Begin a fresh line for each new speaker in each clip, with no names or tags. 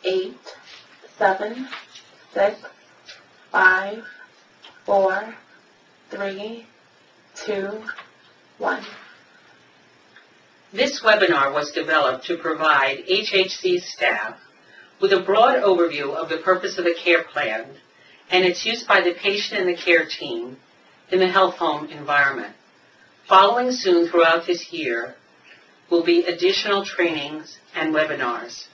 8, 7, 6, 5, 4, 3, 2, 1.
This webinar was developed to provide HHC staff with a broad overview of the purpose of the care plan and its use by the patient and the care team in the health home environment. Following soon throughout this year will be additional trainings and webinars.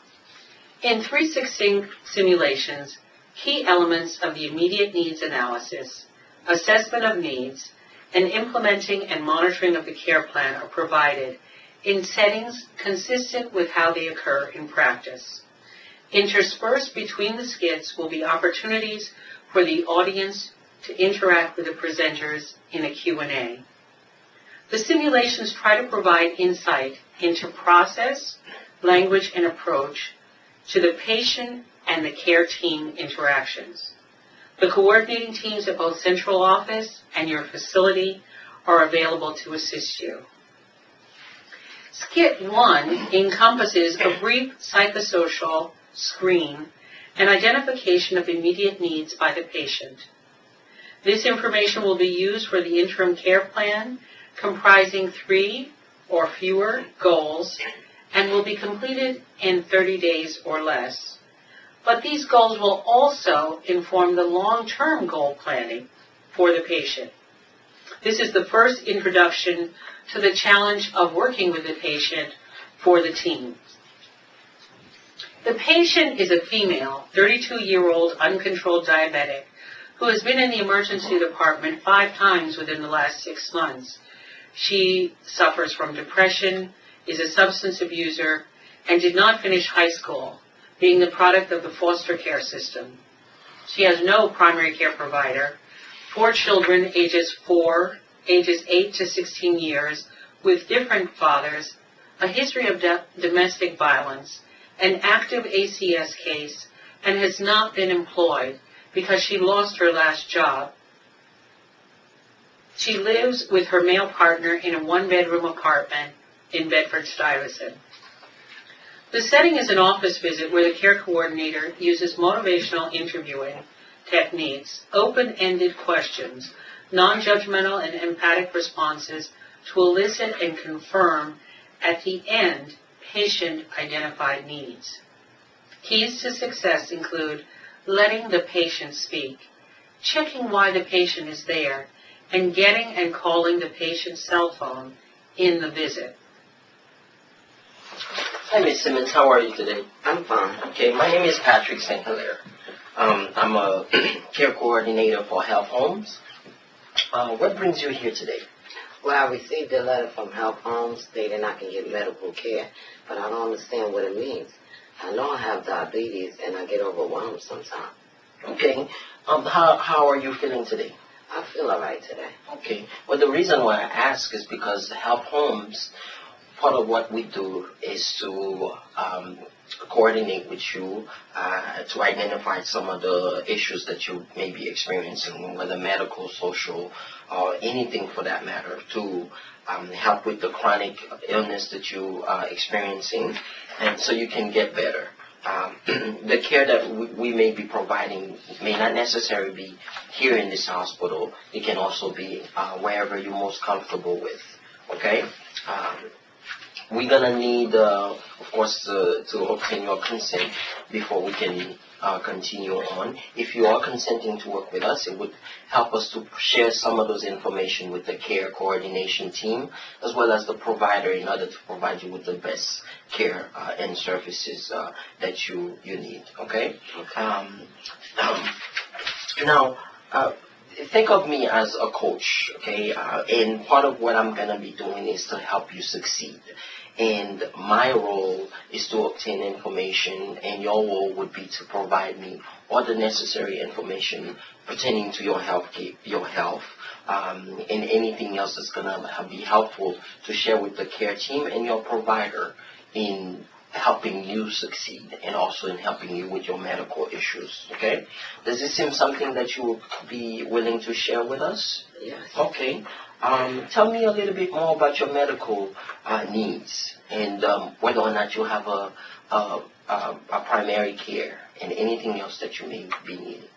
In 3 succinct simulations, key elements of the immediate needs analysis, assessment of needs, and implementing and monitoring of the care plan are provided in settings consistent with how they occur in practice. Interspersed between the skits will be opportunities for the audience to interact with the presenters in a Q&A. The simulations try to provide insight into process, language, and approach to the patient and the care team interactions. The coordinating teams at both central office and your facility are available to assist you. Skit 1 encompasses a brief psychosocial screen and identification of immediate needs by the patient. This information will be used for the interim care plan, comprising 3 or fewer goals, and will be completed in 30 days or less. But these goals will also inform the long-term goal planning for the patient. This is the first introduction to the challenge of working with the patient for the team. The patient is a female, 32-year-old uncontrolled diabetic who has been in the emergency department 5 times within the last 6 months. She suffers from depression, is a substance abuser, and did not finish high school, being the product of the foster care system. She has no primary care provider, 4 children ages 8 to 16 years with different fathers, a history of domestic violence, an active ACS case, and has not been employed because she lost her last job. She lives with her male partner in a 1-bedroom apartment in Bedford-Stuyvesant. The setting is an office visit where the care coordinator uses motivational interviewing techniques, open-ended questions, non-judgmental and emphatic responses to elicit and confirm at the end patient-identified needs. Keys to success include letting the patient speak, checking why the patient is there, and getting and calling the patient's cell phone in the visit.
Hi, Ms. Simmons. How are you today?
I'm fine.
Okay, my name is Patrick St. Hilaire. I'm a care coordinator for Health Homes. What brings you here today?
Well, I received a letter from Health Homes stating I can get medical care, but I don't understand what it means. I know I have diabetes, and I get overwhelmed sometimes.
Okay. How are you feeling today?
I feel all right today.
Okay. Well, the reason why I ask is because Health Homes, part of what we do is to coordinate with you to identify some of the issues that you may be experiencing, whether medical, social, or anything for that matter, to help with the chronic illness that you are experiencing, and so you can get better. The care that we may be providing may not necessarily be here in this hospital. It can also be wherever you're most comfortable with, okay? We're going to need, of course, to obtain your consent before we can continue on. If you are consenting to work with us, it would help us to share some of those information with the care coordination team, as well as the provider, in order to provide you with the best care and services that you need, okay? Now, think of me as a coach, okay? And part of what I'm going to be doing is to help you succeed. And my role is to obtain information, and your role would be to provide me all the necessary information pertaining to your health, and anything else that's going to be helpful to share with the care team and your provider in helping you succeed, and also in helping you with your medical issues, okay? Does this seem something that you would be willing to share with us?
Yes.
Okay. Tell me a little bit more about your medical needs, and whether or not you have a a primary care and anything else that you may be needing?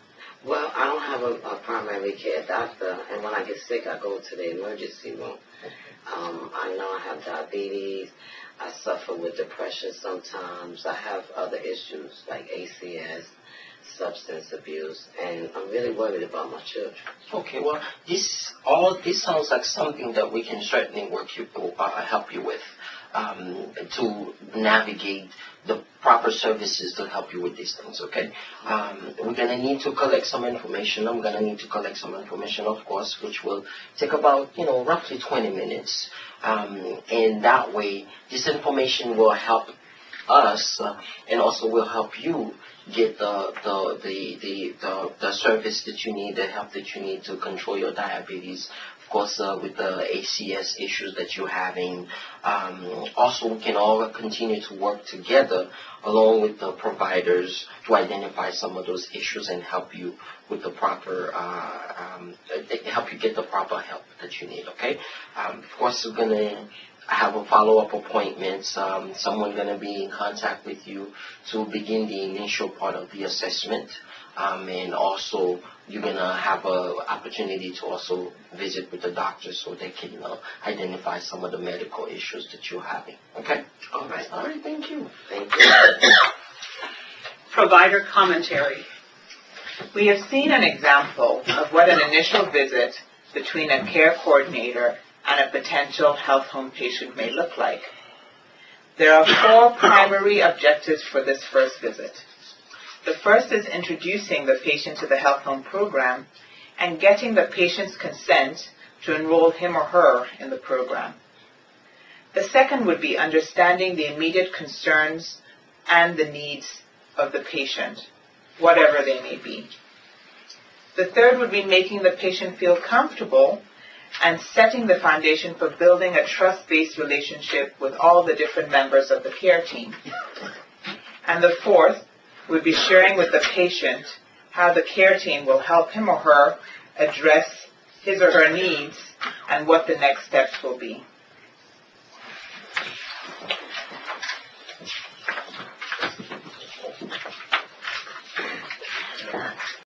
Well, I don't have a primary care doctor, and when I get sick, I go to the emergency room. I know I have diabetes. I suffer with depression sometimes. I have other issues like ACS, substance abuse, and I'm really worried about my children.
Okay, well, this sounds like something that we can certainly help you with, to navigate the proper services to help you with these things, okay? We're going to need to collect some information. I'm going to need to collect some information, of course, which will take about, roughly 20 minutes. And that way, this information will help us and also will help you get the service that you need, the help that you need to control your diabetes. Of course, with the ACS issues that you're having. Also, we can all continue to work together along with the providers to identify some of those issues and help you with the proper, help you get the proper help that you need, okay? Of course, we're going to have a follow-up appointment. Someone going to be in contact with you to begin the initial part of the assessment. And also, you're going to have an opportunity to also visit with the doctor so they can identify some of the medical issues that you're having. Okay?
All right.
All right, thank you.
Thank you.
Provider commentary.
We have seen an example of what an initial visit between a care coordinator and a potential health home patient may look like. There are 4 primary objectives for this first visit. The first is introducing the patient to the health home program and getting the patient's consent to enroll him or her in the program. The second would be understanding the immediate concerns and the needs of the patient, whatever they may be. The third would be making the patient feel comfortable and setting the foundation for building a trust-based relationship with all the different members of the care team. And the fourth would be sharing with the patient how the care team will help him or her address his or her needs and what the next steps will be.